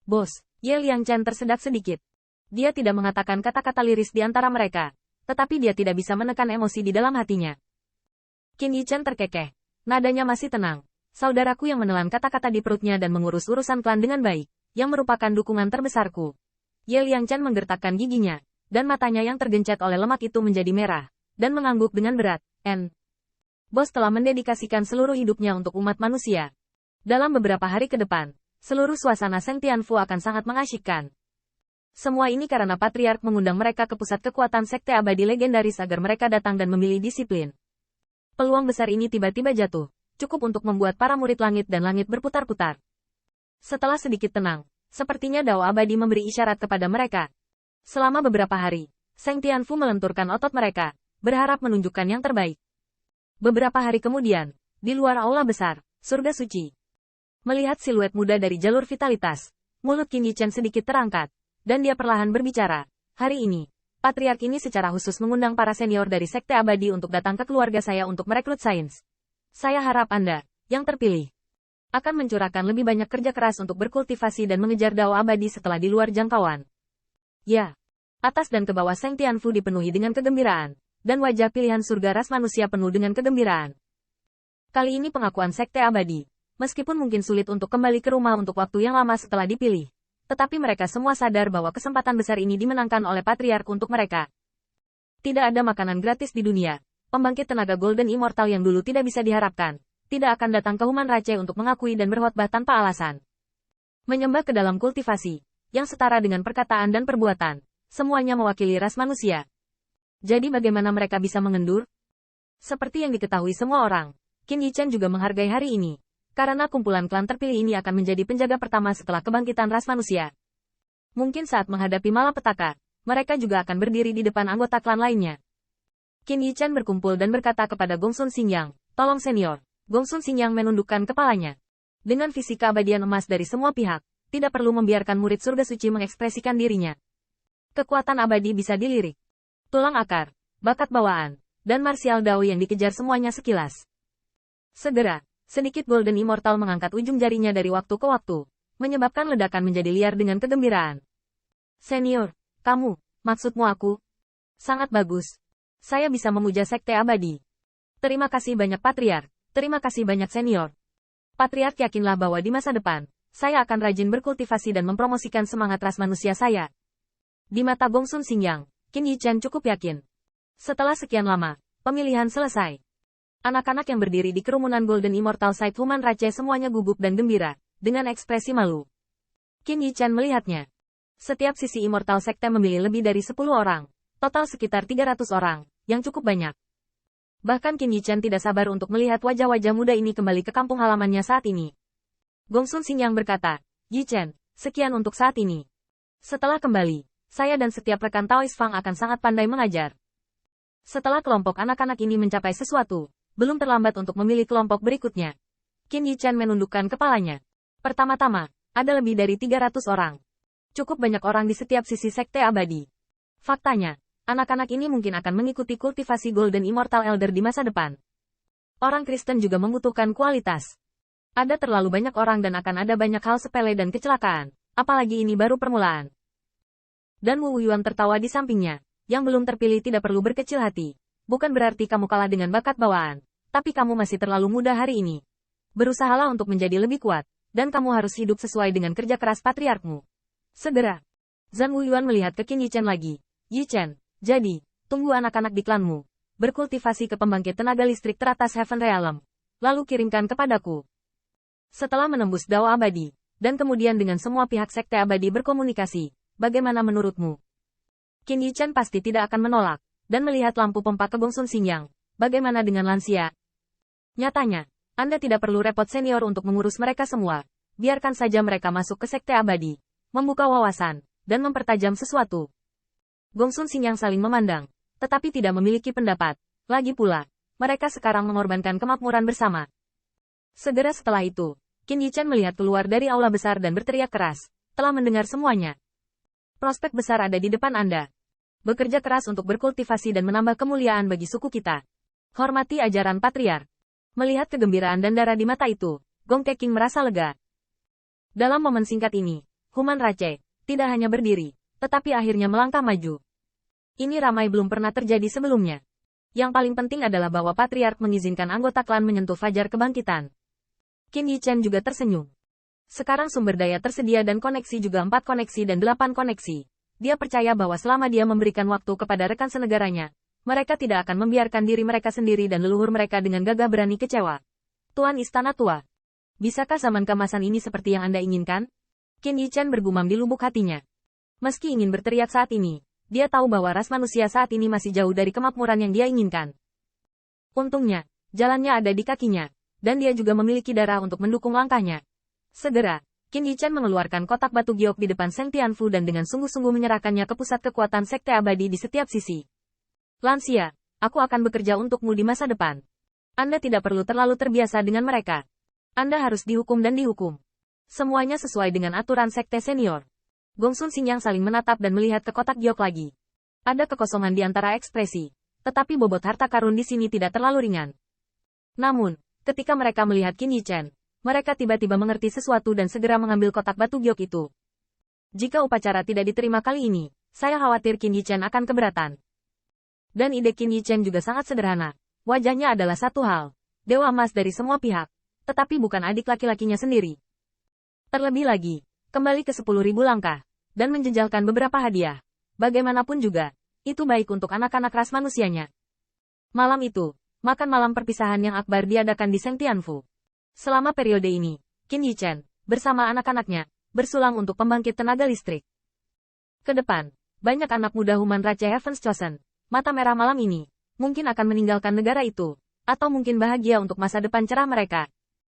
Bos, Ye Liangchen tersedak sedikit. Dia tidak mengatakan kata-kata liris di antara mereka, tetapi dia tidak bisa menekan emosi di dalam hatinya. Qin Yichen terkekeh. Nadanya masih tenang. Saudaraku yang menelan kata-kata di perutnya dan mengurus urusan klan dengan baik, yang merupakan dukungan terbesarku. Ye Liangchen menggertakkan giginya, dan matanya yang tergencet oleh lemak itu menjadi merah, dan mengangguk dengan berat. Bos telah mendedikasikan seluruh hidupnya untuk umat manusia. Dalam beberapa hari ke depan, seluruh suasana Seng Tianfu akan sangat mengasyikkan. Semua ini karena Patriark mengundang mereka ke pusat kekuatan Sekte Abadi legendaris agar mereka datang dan memilih disiplin. Peluang besar ini tiba-tiba jatuh, cukup untuk membuat para murid langit dan langit berputar-putar. Setelah sedikit tenang, sepertinya Dao Abadi memberi isyarat kepada mereka. Selama beberapa hari, Seng Tianfu melenturkan otot mereka, berharap menunjukkan yang terbaik. Beberapa hari kemudian, di luar aula besar, surga suci. Melihat siluet muda dari jalur vitalitas, mulut Qin Yichen sedikit terangkat, dan dia perlahan berbicara. Hari ini, Patriark ini secara khusus mengundang para senior dari Sekte Abadi untuk datang ke keluarga saya untuk merekrut sains. Saya harap Anda, yang terpilih, akan mencurahkan lebih banyak kerja keras untuk berkultivasi dan mengejar Dao Abadi setelah di luar jangkauan. Ya, atas dan ke bawah Seng Tianfu dipenuhi dengan kegembiraan, dan wajah pilihan surga ras manusia penuh dengan kegembiraan. Kali ini pengakuan Sekte Abadi, meskipun mungkin sulit untuk kembali ke rumah untuk waktu yang lama setelah dipilih, tetapi mereka semua sadar bahwa kesempatan besar ini dimenangkan oleh Patriark untuk mereka. Tidak ada makanan gratis di dunia, pembangkit tenaga Golden Immortal yang dulu tidak bisa diharapkan, tidak akan datang ke Human Rache untuk mengakui dan berkhotbah tanpa alasan. Menyembah ke dalam kultivasi, yang setara dengan perkataan dan perbuatan, semuanya mewakili ras manusia. Jadi bagaimana mereka bisa mengendur? Seperti yang diketahui semua orang, Qin Yichen juga menghargai hari ini, karena kumpulan klan terpilih ini akan menjadi penjaga pertama setelah kebangkitan ras manusia. Mungkin saat menghadapi malapetaka, mereka juga akan berdiri di depan anggota klan lainnya. Qin Yichen berkumpul dan berkata kepada Gongsun Xingyang, tolong senior. Gongsun Xingyang menundukkan kepalanya. Dengan visi keabadian emas dari semua pihak, tidak perlu membiarkan murid surga suci mengekspresikan dirinya. Kekuatan abadi bisa dilirik. Tulang akar, bakat bawaan, dan martial Dao yang dikejar semuanya sekilas. Segera, sedikit Golden Immortal mengangkat ujung jarinya dari waktu ke waktu, menyebabkan ledakan menjadi liar dengan kegembiraan. Senior, kamu, maksudmu aku? Sangat bagus. Saya bisa memuja Sekte Abadi. Terima kasih banyak Patriark, terima kasih banyak senior. Patriark yakinlah bahwa di masa depan, saya akan rajin berkultivasi dan mempromosikan semangat ras manusia saya. Di mata Gongsun Xingyang, Qin Yichen cukup yakin. Setelah sekian lama, pemilihan selesai. Anak-anak yang berdiri di kerumunan Golden Immortal Site Human Rache semuanya gugup dan gembira, dengan ekspresi malu. Qin Yichen melihatnya. Setiap sisi Immortal Sekte memilih lebih dari 10 orang, total sekitar 300 orang, yang cukup banyak. Bahkan Qin Yichen tidak sabar untuk melihat wajah-wajah muda ini kembali ke kampung halamannya saat ini. Gongsun Xingyang berkata, Yichen, sekian untuk saat ini. Setelah kembali, saya dan setiap rekan Taoist Fang akan sangat pandai mengajar. Setelah kelompok anak-anak ini mencapai sesuatu, belum terlambat untuk memilih kelompok berikutnya. Qin Yichen menundukkan kepalanya. Pertama-tama, ada lebih dari 300 orang. Cukup banyak orang di setiap sisi Sekte Abadi. Faktanya, anak-anak ini mungkin akan mengikuti kultivasi Golden Immortal Elder di masa depan. Orang Kristen juga membutuhkan kualitas. Ada terlalu banyak orang dan akan ada banyak hal sepele dan kecelakaan, apalagi ini baru permulaan. Dan Wu Yuan tertawa di sampingnya. Yang belum terpilih tidak perlu berkecil hati. Bukan berarti kamu kalah dengan bakat bawaan. Tapi kamu masih terlalu muda hari ini. Berusahalah untuk menjadi lebih kuat. Dan kamu harus hidup sesuai dengan kerja keras patriarkmu. Segera. Zhang Wu Yuan melihat ke Qin Yichen lagi. Yichen, jadi, tunggu anak-anak di klanmu. Berkultivasi ke pembangkit tenaga listrik teratas Heaven Realm. Lalu kirimkan kepadaku. Setelah menembus Dao Abadi. Dan kemudian dengan semua pihak Sekte Abadi berkomunikasi. Bagaimana menurutmu? Qin Yichen pasti tidak akan menolak, dan melihat lampu pompa ke Gongsun Xingyang. Bagaimana dengan lansia? Nyatanya, Anda tidak perlu repot senior untuk mengurus mereka semua. Biarkan saja mereka masuk ke Sekte Abadi, membuka wawasan, dan mempertajam sesuatu. Gongsun Xingyang saling memandang, tetapi tidak memiliki pendapat. Lagi pula, mereka sekarang mengorbankan kemakmuran bersama. Segera setelah itu, Qin Yichen melihat keluar dari aula besar dan berteriak keras, telah mendengar semuanya. Prospek besar ada di depan Anda. Bekerja keras untuk berkultivasi dan menambah kemuliaan bagi suku kita. Hormati ajaran Patriark. Melihat kegembiraan dan darah di mata itu, Gong Keqing merasa lega. Dalam momen singkat ini, Human Rache, tidak hanya berdiri, tetapi akhirnya melangkah maju. Ini ramai belum pernah terjadi sebelumnya. Yang paling penting adalah bahwa Patriark mengizinkan anggota klan menyentuh fajar kebangkitan. Qin Yichen juga tersenyum. Sekarang sumber daya tersedia dan koneksi juga 4 koneksi dan 8 koneksi. Dia percaya bahwa selama dia memberikan waktu kepada rekan senegaranya, mereka tidak akan membiarkan diri mereka sendiri dan leluhur mereka dengan gagah berani kecewa. Tuan Istana Tua, bisakah zaman keemasan ini seperti yang Anda inginkan? Qin Yichen bergumam di lubuk hatinya. Meski ingin berteriak saat ini, dia tahu bahwa ras manusia saat ini masih jauh dari kemakmuran yang dia inginkan. Untungnya, jalannya ada di kakinya, dan dia juga memiliki darah untuk mendukung langkahnya. Segera, Qin Yichen mengeluarkan kotak batu giok di depan Seng Tianfu dan dengan sungguh-sungguh menyerahkannya ke pusat kekuatan sekte abadi di setiap sisi. Lansia, aku akan bekerja untukmu di masa depan. Anda tidak perlu terlalu terbiasa dengan mereka. Anda harus dihukum dan dihukum. Semuanya sesuai dengan aturan sekte senior. Gongsun Xingyang saling menatap dan melihat ke kotak giok lagi. Ada kekosongan di antara ekspresi, tetapi bobot harta karun di sini tidak terlalu ringan. Namun, ketika mereka melihat Qin Yichen, mereka tiba-tiba mengerti sesuatu dan segera mengambil kotak batu giok itu. Jika upacara tidak diterima kali ini, saya khawatir Qin Yichen akan keberatan. Dan ide Qin Yichen juga sangat sederhana. Wajahnya adalah satu hal, dewa emas dari semua pihak, tetapi bukan adik laki-lakinya sendiri. Terlebih lagi, kembali ke 10.000 langkah, dan menjejalkan beberapa hadiah. Bagaimanapun juga, itu baik untuk anak-anak ras manusianya. Malam itu, makan malam perpisahan yang akbar diadakan di Seng Tianfu. Selama periode ini, Qin Yichen, bersama anak-anaknya, bersulang untuk pembangkit tenaga listrik. Ke depan, banyak anak muda Human Rache Heaven's Chosen, mata merah malam ini, mungkin akan meninggalkan negara itu, atau mungkin bahagia untuk masa depan cerah mereka.